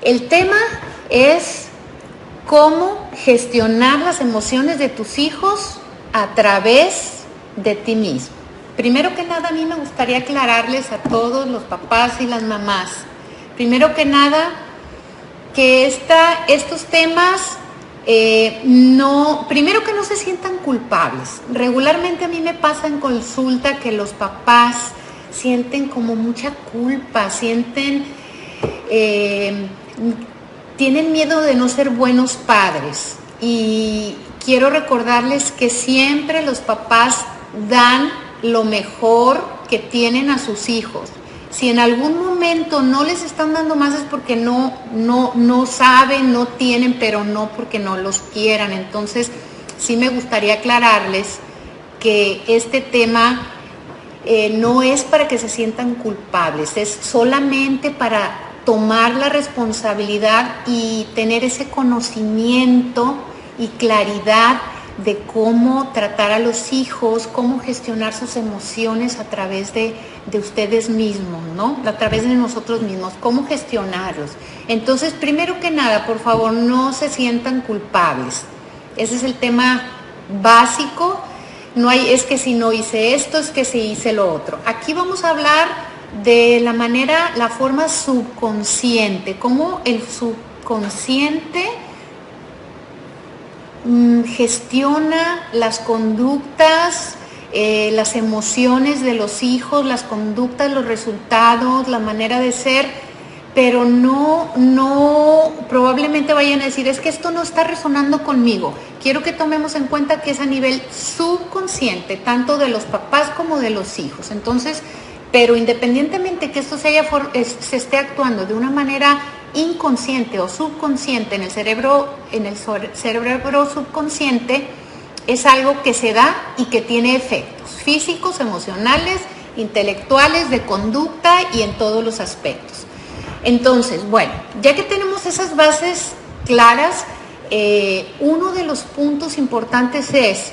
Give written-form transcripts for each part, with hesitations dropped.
El tema es cómo gestionar las emociones de tus hijos a través de ti mismo. Primero que nada, a mí me gustaría aclararles a todos los papás y las mamás, primero que nada, que estos temas, primero que no se sientan culpables. Regularmente a mí me pasa en consulta que los papás sienten como mucha culpa, tienen miedo de no ser buenos padres. Y quiero recordarles que siempre los papás dan lo mejor que tienen a sus hijos. Si en algún momento no les están dando más es porque no saben, no tienen, pero no porque no los quieran. Entonces, sí me gustaría aclararles que este tema no es para que se sientan culpables, es solamente para tomar la responsabilidad y tener ese conocimiento y claridad de cómo tratar a los hijos, cómo gestionar sus emociones a través de ustedes mismos, ¿no? A través de nosotros mismos, cómo gestionarlos. Entonces, primero que nada, por favor, no se sientan culpables. Ese es el tema básico. No hay, es que si no hice esto, es que si hice lo otro. Aquí vamos a hablar de la forma subconsciente, cómo el subconsciente gestiona las conductas, las emociones de los hijos, las conductas, los resultados, la manera de ser, pero probablemente vayan a decir, es que esto no está resonando conmigo. Quiero que tomemos en cuenta que es a nivel subconsciente, tanto de los papás como de los hijos. Entonces, pero independientemente que esto se esté actuando de una manera inconsciente o subconsciente en el cerebro subconsciente, es algo que se da y que tiene efectos físicos, emocionales, intelectuales, de conducta y en todos los aspectos. Entonces, bueno, ya que tenemos esas bases claras, uno de los puntos importantes es,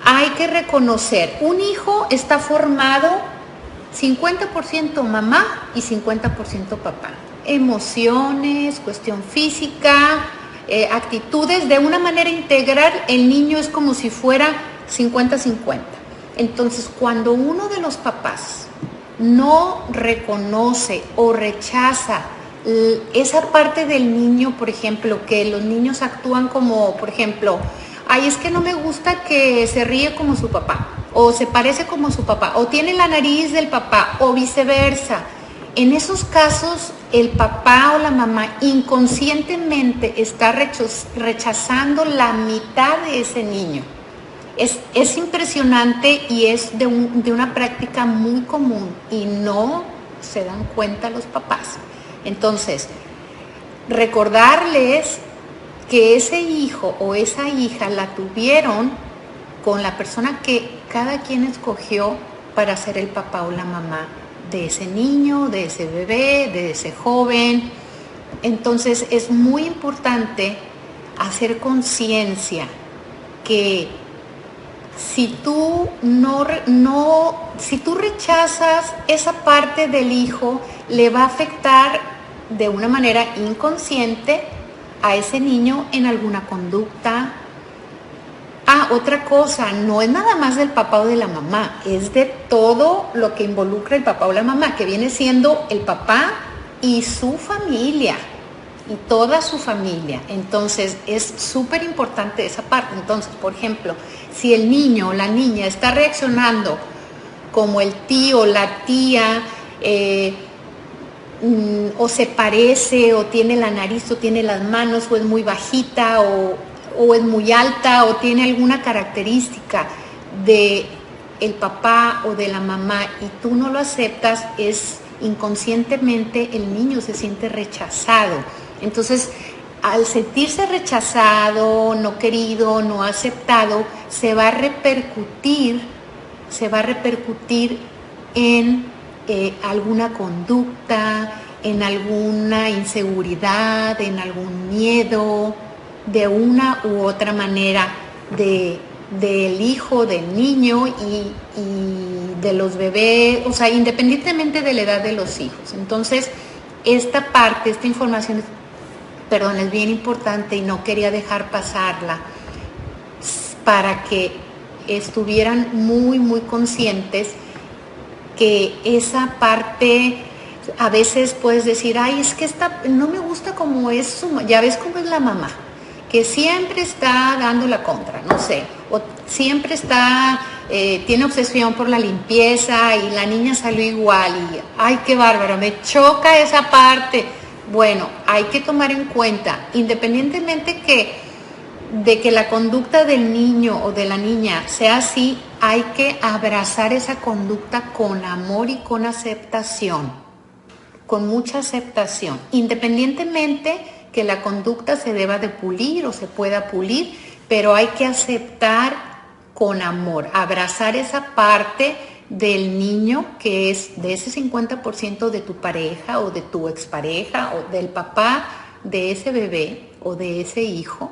hay que reconocer, un hijo está formado 50% mamá y 50% papá. Emociones, cuestión física, actitudes, de una manera integral, el niño es como si fuera 50-50. Entonces, cuando uno de los papás no reconoce o rechaza esa parte del niño, por ejemplo, que los niños actúan como, por ejemplo, ay, es que no me gusta que se ríe como su papá, o se parece como su papá, o tiene la nariz del papá, o viceversa. En esos casos, el papá o la mamá inconscientemente está rechazando la mitad de ese niño. Es impresionante y es de una práctica muy común y no se dan cuenta los papás. Entonces, recordarles que ese hijo o esa hija la tuvieron con la persona que cada quien escogió para ser el papá o la mamá de ese niño, de ese bebé, de ese joven. Entonces es muy importante hacer conciencia que si tú si tú rechazas esa parte del hijo, le va a afectar de una manera inconsciente a ese niño en alguna conducta. Otra cosa, no es nada más del papá o de la mamá, es de todo lo que involucra el papá o la mamá, que viene siendo el papá y su familia, y toda su familia. Entonces, es súper importante esa parte. Entonces, por ejemplo, si el niño o la niña está reaccionando como el tío, la tía, o se parece, o tiene la nariz, o tiene las manos, o es muy bajita, o es muy alta, o tiene alguna característica de el papá o de la mamá y tú no lo aceptas, es inconscientemente el niño se siente rechazado. Entonces, al sentirse rechazado, no querido, no aceptado, se va a repercutir en alguna conducta, en alguna inseguridad, en algún miedo, de una u otra manera del hijo, del niño y de los bebés, o sea, independientemente de la edad de los hijos. Entonces, esta parte, esta información, perdón, es bien importante y no quería dejar pasarla para que estuvieran muy, muy conscientes que esa parte, a veces puedes decir, ay, es que no me gusta cómo es ya ves cómo es la mamá, que siempre está dando la contra, no sé, o siempre tiene obsesión por la limpieza y la niña salió igual y, ay, qué bárbaro, me choca esa parte. Bueno, hay que tomar en cuenta, independientemente de que la conducta del niño o de la niña sea así, hay que abrazar esa conducta con amor y con aceptación, con mucha aceptación, independientemente que la conducta se deba de pulir o se pueda pulir, pero hay que aceptar con amor, abrazar esa parte del niño que es de ese 50% de tu pareja o de tu expareja o del papá de ese bebé o de ese hijo,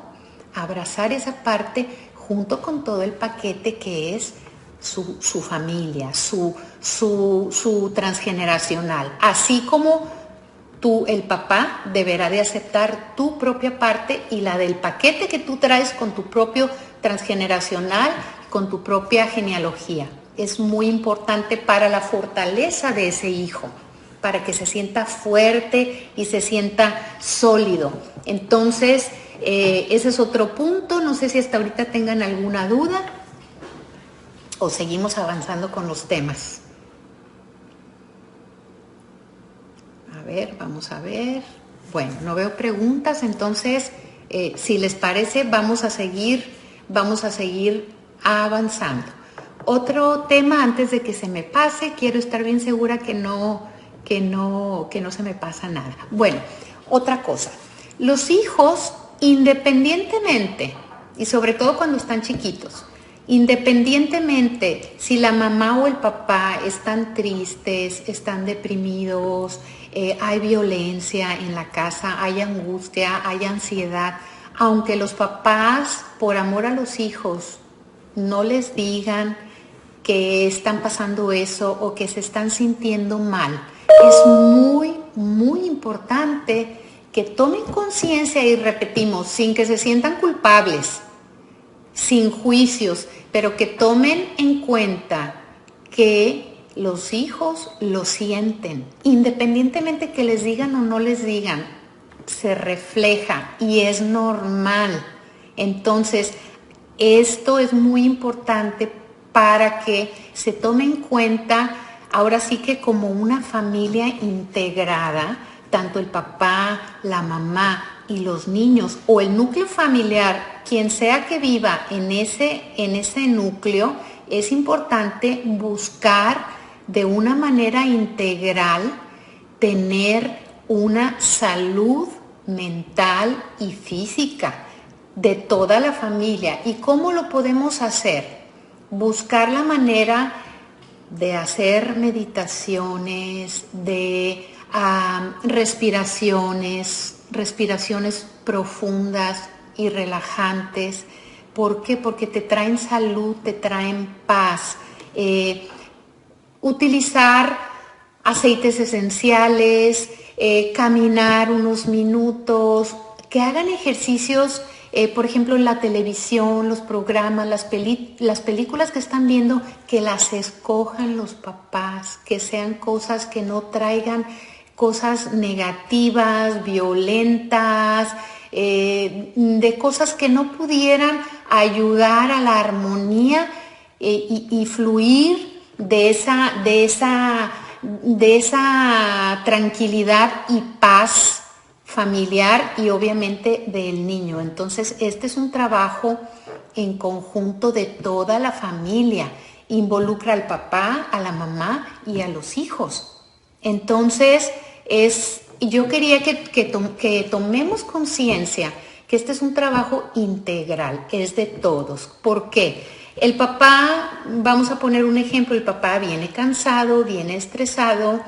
abrazar esa parte junto con todo el paquete que es su familia, su transgeneracional, así como tú, el papá, deberá de aceptar tu propia parte y la del paquete que tú traes con tu propio transgeneracional, con tu propia genealogía. Es muy importante para la fortaleza de ese hijo, para que se sienta fuerte y se sienta sólido. Entonces, ese es otro punto. No sé si hasta ahorita tengan alguna duda o seguimos avanzando con los temas. A ver, vamos a ver. Bueno, no veo preguntas, entonces, si les parece, vamos a seguir avanzando. Otro tema, antes de que se me pase, quiero estar bien segura que no se me pasa nada. Bueno, otra cosa. Los hijos, independientemente, y sobre todo cuando están chiquitos, independientemente si la mamá o el papá están tristes, están deprimidos, hay violencia en la casa, hay angustia, hay ansiedad, aunque los papás, por amor a los hijos, no les digan que están pasando eso o que se están sintiendo mal, es muy, muy importante que tomen conciencia y repetimos, sin que se sientan culpables, sin juicios, pero que tomen en cuenta que los hijos lo sienten, independientemente que les digan o no les digan, se refleja y es normal. Entonces, esto es muy importante para que se tome en cuenta, ahora sí que como una familia integrada, tanto el papá, la mamá y los niños o el núcleo familiar, quien sea que viva en ese núcleo, es importante buscar de una manera integral tener una salud mental y física de toda la familia. ¿Y cómo lo podemos hacer? Buscar la manera de hacer meditaciones, de respiraciones profundas y relajantes. ¿Por qué? Porque te traen salud, te traen paz. Utilizar aceites esenciales, caminar unos minutos, que hagan ejercicios, por ejemplo, en la televisión, los programas, las películas que están viendo, que las escojan los papás, que sean cosas que no traigan cosas negativas, violentas, de cosas que no pudieran ayudar a la armonía y fluir de esa tranquilidad y paz familiar y obviamente del niño. Entonces, este es un trabajo en conjunto de toda la familia. Involucra al papá, a la mamá y a los hijos. Entonces, yo quería que tomemos conciencia que este es un trabajo integral, es de todos. ¿Por qué? El papá, vamos a poner un ejemplo, el papá viene cansado, viene estresado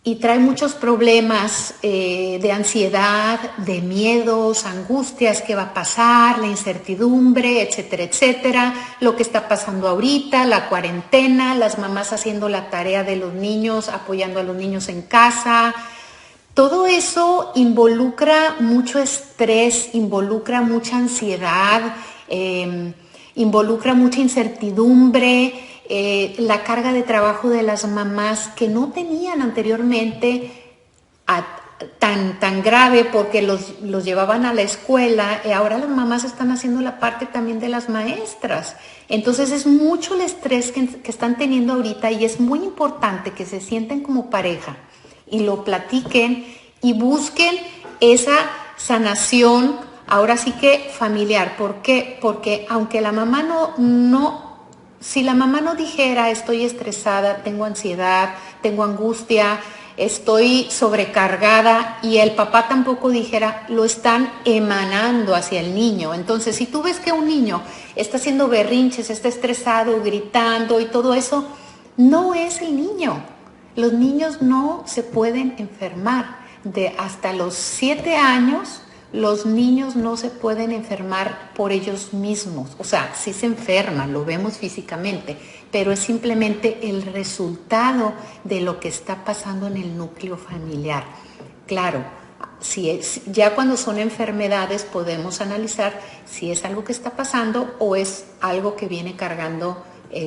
y trae muchos problemas de ansiedad, de miedos, angustias, qué va a pasar, la incertidumbre, etcétera, etcétera, lo que está pasando ahorita, la cuarentena, las mamás haciendo la tarea de los niños, apoyando a los niños en casa. Todo eso involucra mucho estrés, involucra mucha ansiedad, involucra mucha incertidumbre, la carga de trabajo de las mamás que no tenían anteriormente tan grave porque los llevaban a la escuela, y ahora las mamás están haciendo la parte también de las maestras. Entonces es mucho el estrés que están teniendo ahorita y es muy importante que se sienten como pareja y lo platiquen y busquen esa sanación, ahora sí que familiar. ¿Por qué? Porque aunque la mamá si la mamá no dijera estoy estresada, tengo ansiedad, tengo angustia, estoy sobrecargada, y el papá tampoco dijera, lo están emanando hacia el niño. Entonces, si tú ves que un niño está haciendo berrinches, está estresado, gritando y todo eso, no es el niño. Los niños no se pueden enfermar. Hasta los 7 años, los niños no se pueden enfermar por ellos mismos. O sea, sí se enferman, lo vemos físicamente, pero es simplemente el resultado de lo que está pasando en el núcleo familiar. Claro, ya cuando son enfermedades podemos analizar si es algo que está pasando o es algo que viene cargando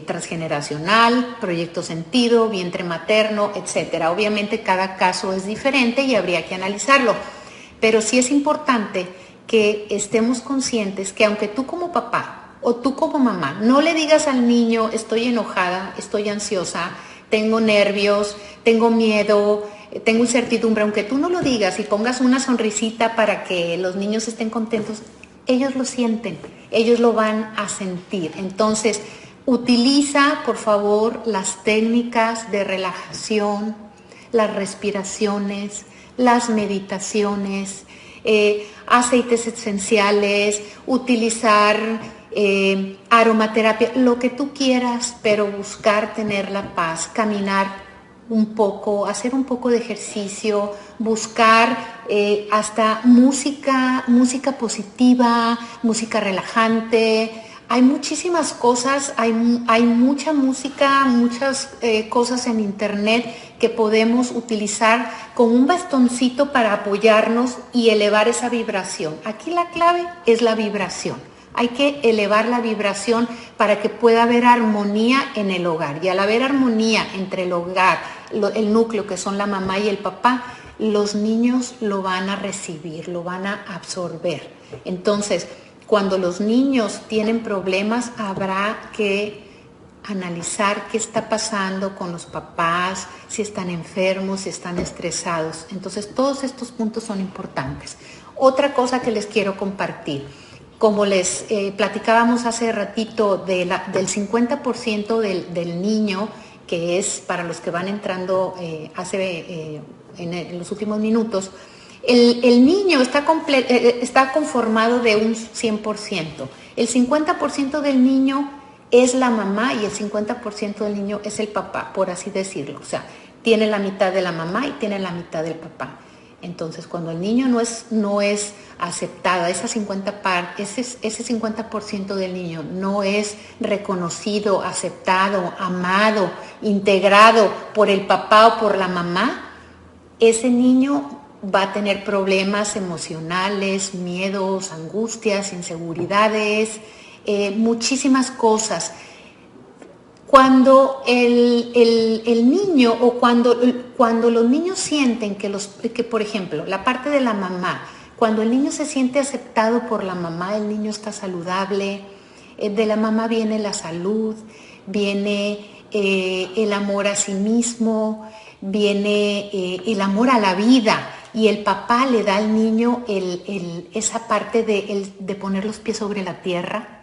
transgeneracional, proyecto sentido, vientre materno, etcétera. Obviamente cada caso es diferente y habría que analizarlo, pero sí es importante que estemos conscientes que aunque tú como papá o tú como mamá no le digas al niño estoy enojada, estoy ansiosa, tengo nervios, tengo miedo, tengo incertidumbre, aunque tú no lo digas y pongas una sonrisita para que los niños estén contentos, ellos lo sienten, ellos lo van a sentir. Entonces, utiliza, por favor, las técnicas de relajación, las respiraciones, las meditaciones, aceites esenciales, utilizar aromaterapia, lo que tú quieras, pero buscar tener la paz, caminar un poco, hacer un poco de ejercicio, buscar hasta música positiva, música relajante. Hay muchísimas cosas, hay mucha música, muchas cosas en internet que podemos utilizar con un bastoncito para apoyarnos y elevar esa vibración. Aquí la clave es la vibración. Hay que elevar la vibración para que pueda haber armonía en el hogar. Y al haber armonía entre el hogar, el núcleo que son la mamá y el papá, los niños lo van a recibir, lo van a absorber. Entonces, cuando los niños tienen problemas, habrá que analizar qué está pasando con los papás, si están enfermos, si están estresados. Entonces, todos estos puntos son importantes. Otra cosa que les quiero compartir, como les platicábamos hace ratito del 50% del niño, que es para los que van entrando en los últimos minutos, el niño está conformado de un 100%. El 50% del niño es la mamá y el 50% del niño es el papá, por así decirlo. O sea, tiene la mitad de la mamá y tiene la mitad del papá. Entonces, cuando el niño no es aceptado, ese 50% del niño no es reconocido, aceptado, amado, integrado por el papá o por la mamá, ese niño va a tener problemas emocionales, miedos, angustias, inseguridades, muchísimas cosas. Cuando el niño o cuando los niños sienten que por ejemplo, la parte de la mamá, cuando el niño se siente aceptado por la mamá, el niño está saludable, de la mamá viene la salud, viene el amor a sí mismo, viene el amor a la vida, y el papá le da al niño esa parte de poner los pies sobre la tierra.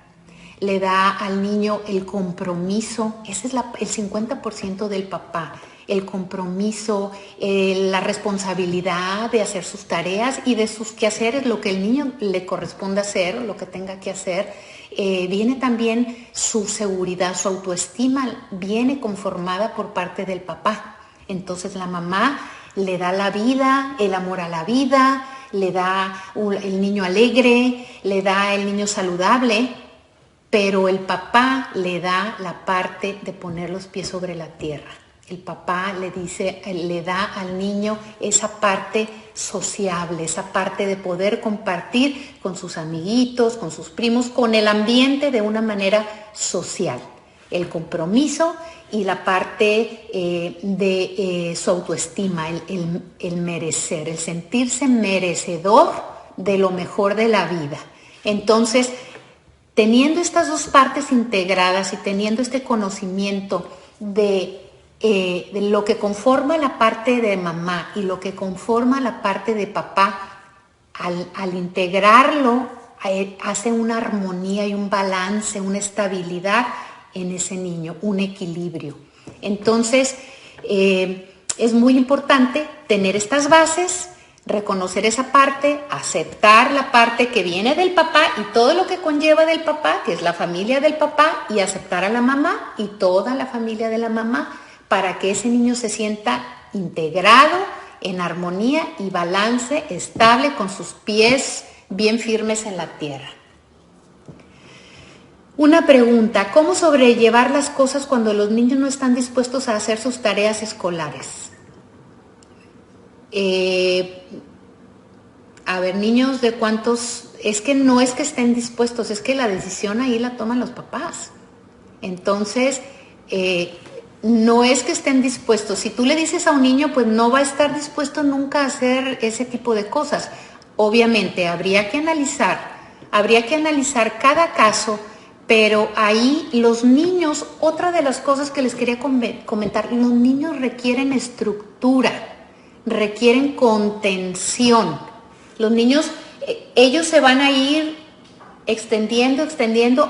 Le da al niño el compromiso, ese es el 50% del papá, el compromiso, la responsabilidad de hacer sus tareas y de sus quehaceres, lo que el niño le corresponde hacer, lo que tenga que hacer. Viene también su seguridad, su autoestima viene conformada por parte del papá. Entonces la mamá le da la vida, el amor a la vida, le da el niño alegre, le da el niño saludable, pero el papá le da la parte de poner los pies sobre la tierra. El papá le da al niño esa parte sociable, esa parte de poder compartir con sus amiguitos, con sus primos, con el ambiente de una manera social. El compromiso y la parte de su autoestima, el merecer, el sentirse merecedor de lo mejor de la vida. Entonces, teniendo estas dos partes integradas y teniendo este conocimiento de lo que conforma la parte de mamá y lo que conforma la parte de papá, al integrarlo, hace una armonía y un balance, una estabilidad en ese niño, un equilibrio. Entonces, es muy importante tener estas bases, reconocer esa parte, aceptar la parte que viene del papá y todo lo que conlleva del papá, que es la familia del papá, y aceptar a la mamá y toda la familia de la mamá, para que ese niño se sienta integrado, en armonía y balance, estable, con sus pies bien firmes en la tierra. Una pregunta: ¿cómo sobrellevar las cosas cuando los niños no están dispuestos a hacer sus tareas escolares? A ver, niños de cuántos, es que no es que estén dispuestos, es que la decisión ahí la toman los papás. Entonces, no es que estén dispuestos. Si tú le dices a un niño, pues no va a estar dispuesto nunca a hacer ese tipo de cosas. Obviamente, habría que analizar cada caso, pero ahí los niños, otra de las cosas que les quería comentar, los niños requieren estructura, requieren contención. Los niños, ellos se van a ir extendiendo,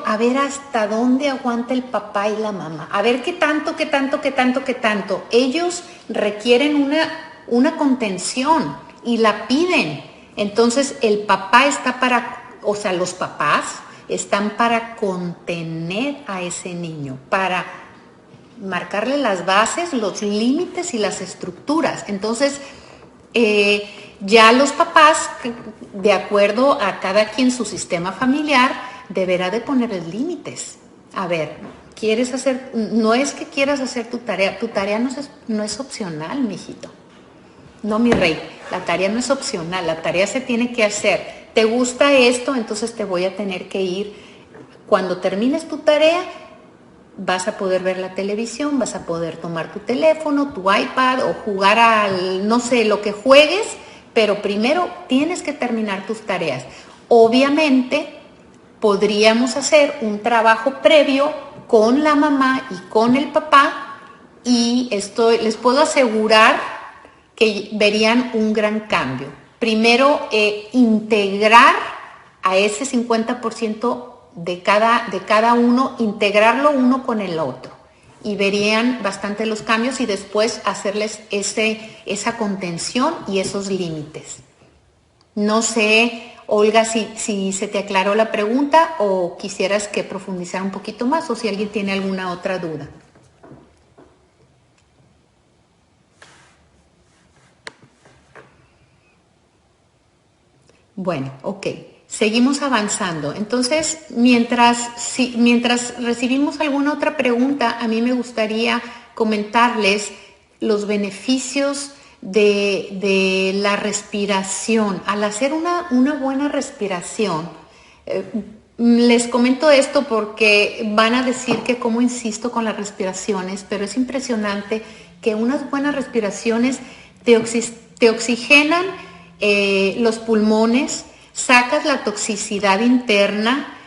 a ver hasta dónde aguanta el papá y la mamá, a ver qué tanto. Ellos requieren una contención y la piden. Entonces el papá los papás están para contener a ese niño, para marcarle las bases, los límites y las estructuras. Entonces, ya los papás, de acuerdo a cada quien su sistema familiar, deberá de ponerles límites. A ver, no es que quieras hacer tu tarea no es opcional, mijito. No, mi rey, la tarea no es opcional, la tarea se tiene que hacer. ¿Te gusta esto? Entonces te voy a tener que ir. Cuando termines tu tarea, vas a poder ver la televisión, vas a poder tomar tu teléfono, tu iPad o jugar no sé, lo que juegues, pero primero tienes que terminar tus tareas. Obviamente, podríamos hacer un trabajo previo con la mamá y con el papá y les puedo asegurar que verían un gran cambio. Primero, integrar a ese 50% de cada uno, integrarlo uno con el otro. Y verían bastante los cambios y después hacerles esa contención y esos límites. No sé, Olga, si se te aclaró la pregunta o quisieras que profundizara un poquito más o si alguien tiene alguna otra duda. Bueno, ok. Seguimos avanzando. Entonces, mientras recibimos alguna otra pregunta, a mí me gustaría comentarles los beneficios de la respiración. Al hacer una buena respiración, les comento esto porque van a decir que cómo insisto con las respiraciones, pero es impresionante que unas buenas respiraciones te oxigenan los pulmones, sacas la toxicidad interna,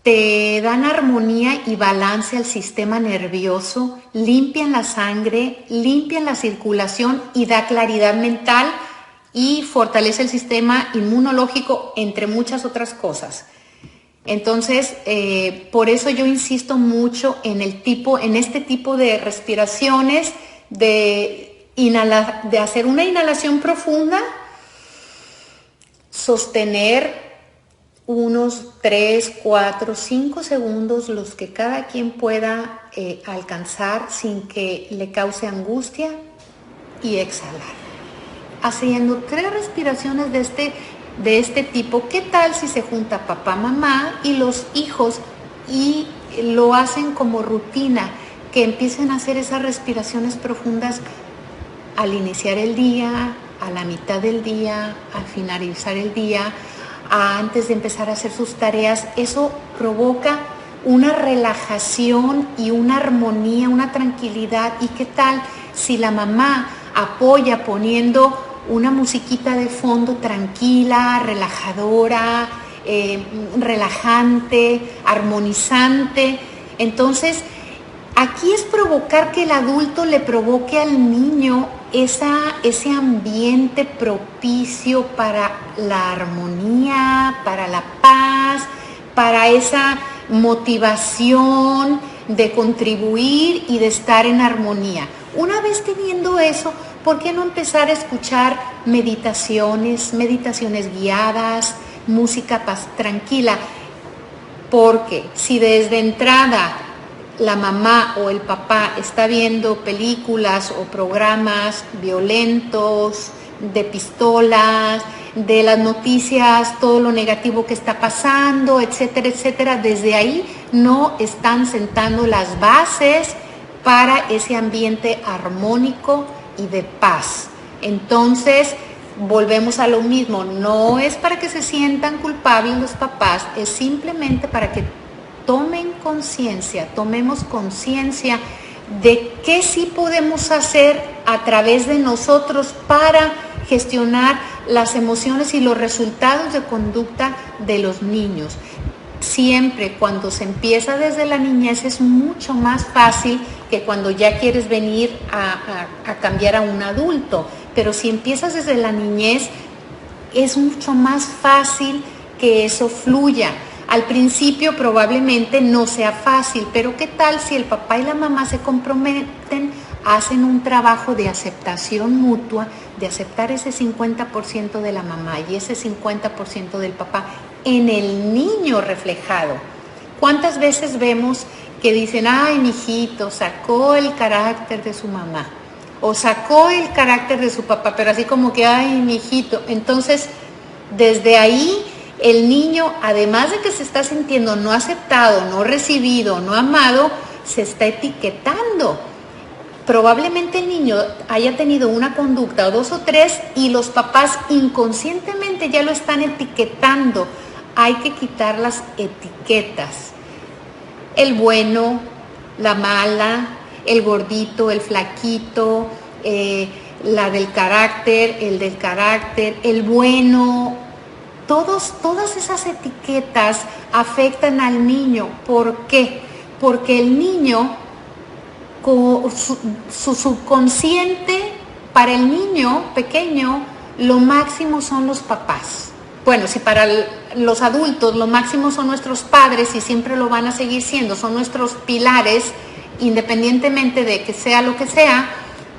te dan armonía y balance al sistema nervioso, limpian la sangre, limpian la circulación y da claridad mental y fortalece el sistema inmunológico, entre muchas otras cosas. Entonces, por eso yo insisto mucho en este tipo de respiraciones, de hacer una inhalación profunda, sostener unos 3, 4, 5 segundos, los que cada quien pueda alcanzar sin que le cause angustia, y exhalar. haciendo 3 respiraciones de este tipo. ¿Qué tal si se junta papá, mamá y los hijos y lo hacen como rutina? Que empiecen a hacer esas respiraciones profundas al iniciar el día, a la mitad del día, al finalizar el día, antes de empezar a hacer sus tareas. Eso provoca una relajación y una armonía, una tranquilidad. ¿Y qué tal si la mamá apoya poniendo una musiquita de fondo tranquila, relajadora, relajante, armonizante? Entonces, aquí es provocar que el adulto le provoque al niño ese ambiente propicio para la armonía, para la paz, para esa motivación de contribuir y de estar en armonía. Una vez teniendo eso, ¿por qué no empezar a escuchar meditaciones guiadas, música tranquila? Porque si desde entrada la mamá o el papá está viendo películas o programas violentos, de pistolas, de las noticias, todo lo negativo que está pasando, etcétera, etcétera, desde ahí no están sentando las bases para ese ambiente armónico y de paz. Entonces, volvemos a lo mismo, no es para que se sientan culpables los papás, es simplemente para que tomemos conciencia de qué sí podemos hacer a través de nosotros para gestionar las emociones y los resultados de conducta de los niños. Siempre cuando se empieza desde la niñez es mucho más fácil que cuando ya quieres venir a cambiar a un adulto, pero si empiezas desde la niñez es mucho más fácil que eso fluya. Al principio probablemente no sea fácil, pero ¿qué tal si el papá y la mamá se comprometen, hacen un trabajo de aceptación mutua, de aceptar ese 50% de la mamá y ese 50% del papá en el niño reflejado? ¿Cuántas veces vemos que dicen, ay, mijito, sacó el carácter de su mamá o sacó el carácter de su papá, pero así como que, ay, mijito? Entonces, desde ahí el niño, además de que se está sintiendo no aceptado, no recibido, no amado, se está etiquetando. Probablemente el niño haya tenido una conducta o 2 o 3 y los papás inconscientemente ya lo están etiquetando. Hay que quitar las etiquetas. El bueno, la mala, el gordito, el flaquito, la del carácter, el del carácter, el bueno. Todas esas etiquetas afectan al niño. ¿Por qué? Porque el niño, su subconsciente, para el niño pequeño, lo máximo son los papás. Bueno, si para los adultos lo máximo son nuestros padres y siempre lo van a seguir siendo, son nuestros pilares, independientemente de que sea lo que sea,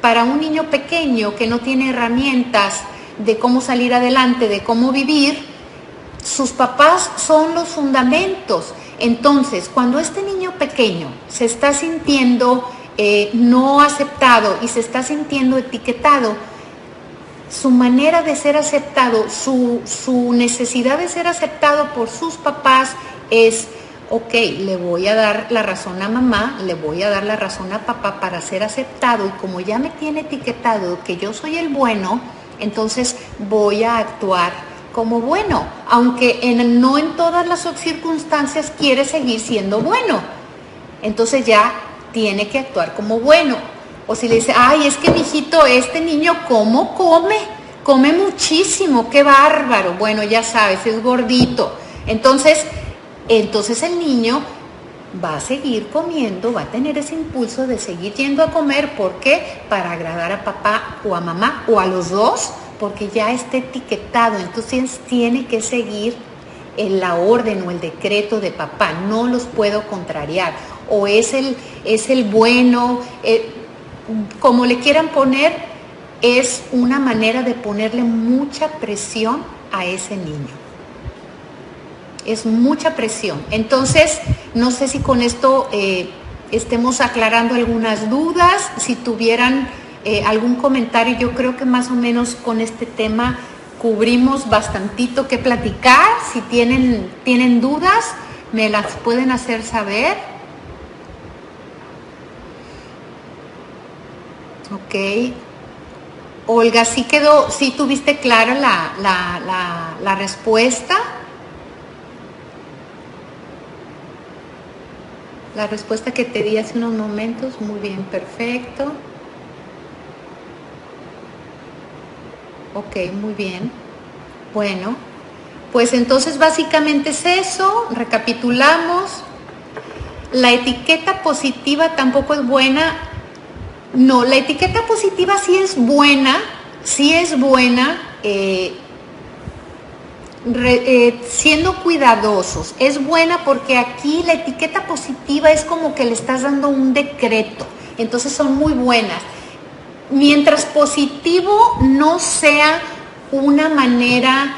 para un niño pequeño que no tiene herramientas de cómo salir adelante, de cómo vivir, sus papás son los fundamentos. Entonces, cuando este niño pequeño se está sintiendo no aceptado y se está sintiendo etiquetado, su manera de ser aceptado, su necesidad de ser aceptado por sus papás es, ok, le voy a dar la razón a mamá, le voy a dar la razón a papá para ser aceptado, y como ya me tiene etiquetado que yo soy el bueno, entonces voy a actuar como bueno, aunque no en todas las circunstancias quiere seguir siendo bueno. Entonces ya tiene que actuar como bueno. O si le dice, ay, es que mijito, este niño, ¿cómo come? Come muchísimo, qué bárbaro. Bueno, ya sabes, es gordito. Entonces el niño va a seguir comiendo, va a tener ese impulso de seguir yendo a comer. ¿Por qué? Para agradar a papá o a mamá o a los dos, porque ya está etiquetado. Entonces tiene que seguir la orden o el decreto de papá. No los puedo contrariar. O es el bueno, como le quieran poner, es una manera de ponerle mucha presión a ese niño. Es mucha presión. Entonces, no sé si con esto estemos aclarando algunas dudas. Si tuvieran algún comentario. Yo creo que más o menos con este tema cubrimos bastantito que platicar. Si tienen dudas, me las pueden hacer saber. Ok. Olga, sí tuviste clara la respuesta. La respuesta que te di hace unos momentos. Muy bien, perfecto. Ok, muy bien. Bueno, pues entonces básicamente es eso. Recapitulamos. La etiqueta positiva tampoco es buena. No, la etiqueta positiva sí es buena, siendo cuidadosos. Es buena porque aquí la etiqueta positiva es como que le estás dando un decreto, entonces son muy buenas. Mientras positivo no sea una manera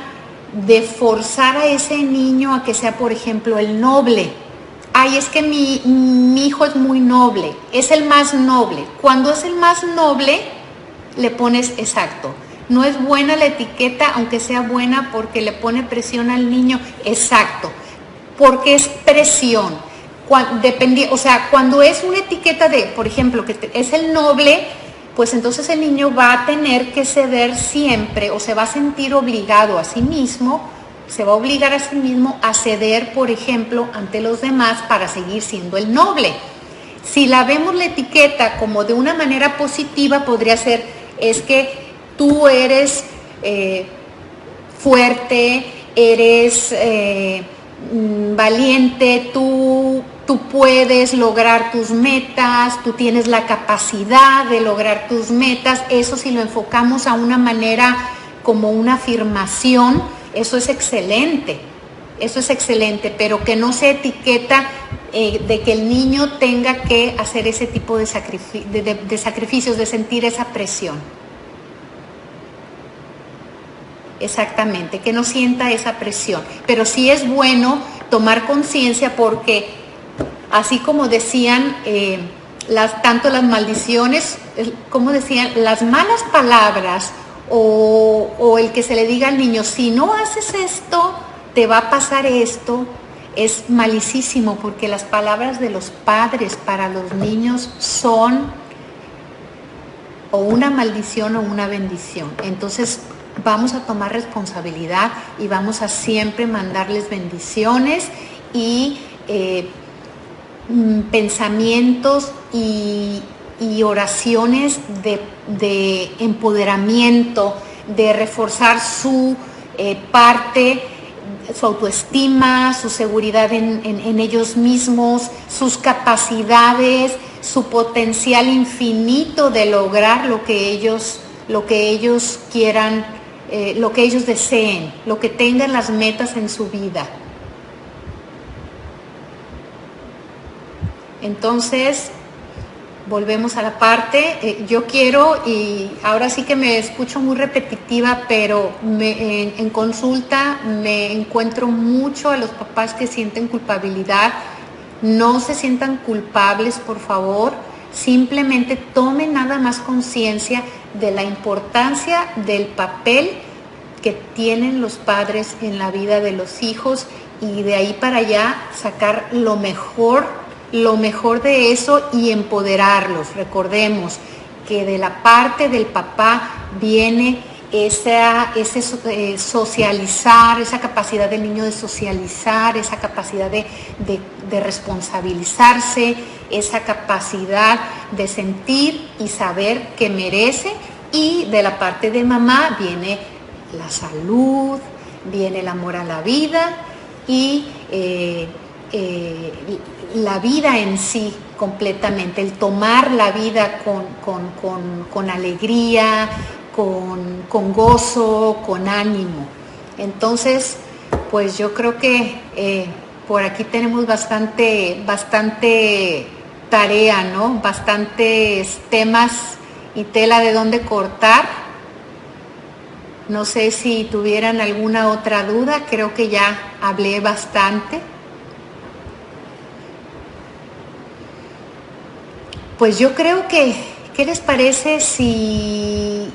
de forzar a ese niño a que sea, por ejemplo, el noble. Ay, es que mi hijo es muy noble, es el más noble. Cuando es el más noble, le pones exacto. No es buena la etiqueta, aunque sea buena, porque le pone presión al niño, exacto, porque es presión. Cuando es una etiqueta de, por ejemplo, que es el noble, pues entonces el niño va a tener que ceder siempre, o se va a sentir obligado a sí mismo, se va a obligar a sí mismo a ceder, por ejemplo, ante los demás para seguir siendo el noble. Si la vemos la etiqueta como de una manera positiva, podría ser, es que tú eres fuerte, eres valiente, tú puedes lograr tus metas, tú tienes la capacidad de lograr tus metas. Eso, si lo enfocamos a una manera como una afirmación, eso es excelente, pero que no se etiqueta de que el niño tenga que hacer ese tipo de sacrificios, de sentir esa presión. Exactamente, que no sienta esa presión. Pero sí es bueno tomar conciencia, porque así como decían tanto las maldiciones, como decían, las malas palabras o el que se le diga al niño, si no haces esto, te va a pasar esto, es malicísimo, porque las palabras de los padres para los niños son o una maldición o una bendición. Entonces vamos a tomar responsabilidad y vamos a siempre mandarles bendiciones y pensamientos y oraciones de empoderamiento, de reforzar su parte, su autoestima, su seguridad en ellos mismos, sus capacidades, su potencial infinito de lograr lo que ellos quieran, lo que ellos deseen, lo que tengan las metas en su vida. Entonces, volvemos a la parte, yo quiero, y ahora sí que me escucho muy repetitiva, pero en consulta me encuentro mucho a los papás que sienten culpabilidad. No se sientan culpables, por favor, simplemente tomen nada más conciencia de la importancia del papel que tienen los padres en la vida de los hijos, y de ahí para allá sacar lo mejor de eso y empoderarlos. Recordemos que de la parte del papá viene ese socializar, esa capacidad del niño de socializar, esa capacidad de responsabilizarse, esa capacidad de sentir y saber que merece. Y de la parte de mamá viene la salud, viene el amor a la vida y la vida en sí completamente, el tomar la vida con alegría, con gozo, con ánimo. Entonces, pues yo creo que por aquí tenemos bastante tarea, ¿no? Bastantes temas y tela de dónde cortar. No sé si tuvieran alguna otra duda, creo que ya hablé bastante. Pues yo creo que ¿qué les parece si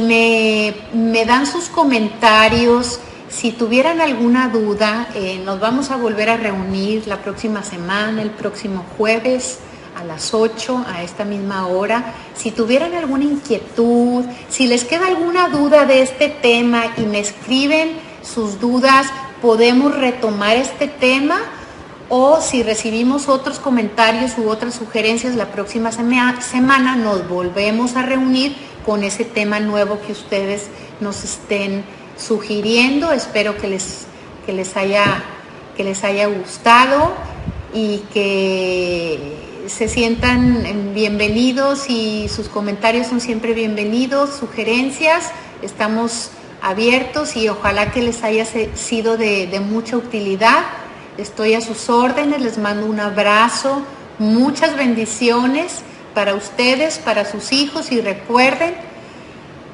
me dan sus comentarios? Si tuvieran alguna duda, nos vamos a volver a reunir la próxima semana, el próximo jueves a las 8, a esta misma hora. Si tuvieran alguna inquietud, si les queda alguna duda de este tema y me escriben sus dudas, podemos retomar este tema, o si recibimos otros comentarios u otras sugerencias, la próxima semana nos volvemos a reunir con ese tema nuevo que ustedes nos estén sugiriendo. Espero que les haya gustado y que se sientan bienvenidos, y sus comentarios son siempre bienvenidos, sugerencias, estamos abiertos y ojalá que les haya sido de mucha utilidad. Estoy a sus órdenes, les mando un abrazo, muchas bendiciones para ustedes, para sus hijos, y recuerden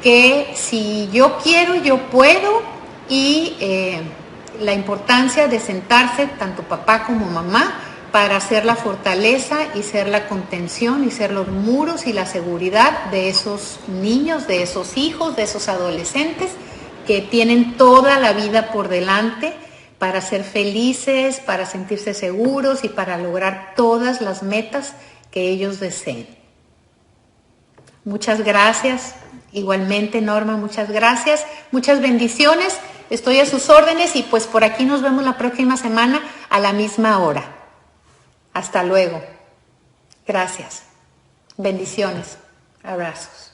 que si yo quiero, yo puedo, y la importancia de sentarse, tanto papá como mamá, para ser la fortaleza y ser la contención y ser los muros y la seguridad de esos niños, de esos hijos, de esos adolescentes que tienen toda la vida por delante para ser felices, para sentirse seguros y para lograr todas las metas que ellos deseen. Muchas gracias. Igualmente, Norma, muchas gracias. Muchas bendiciones. Estoy a sus órdenes y pues por aquí nos vemos la próxima semana a la misma hora. Hasta luego. Gracias. Bendiciones. Abrazos.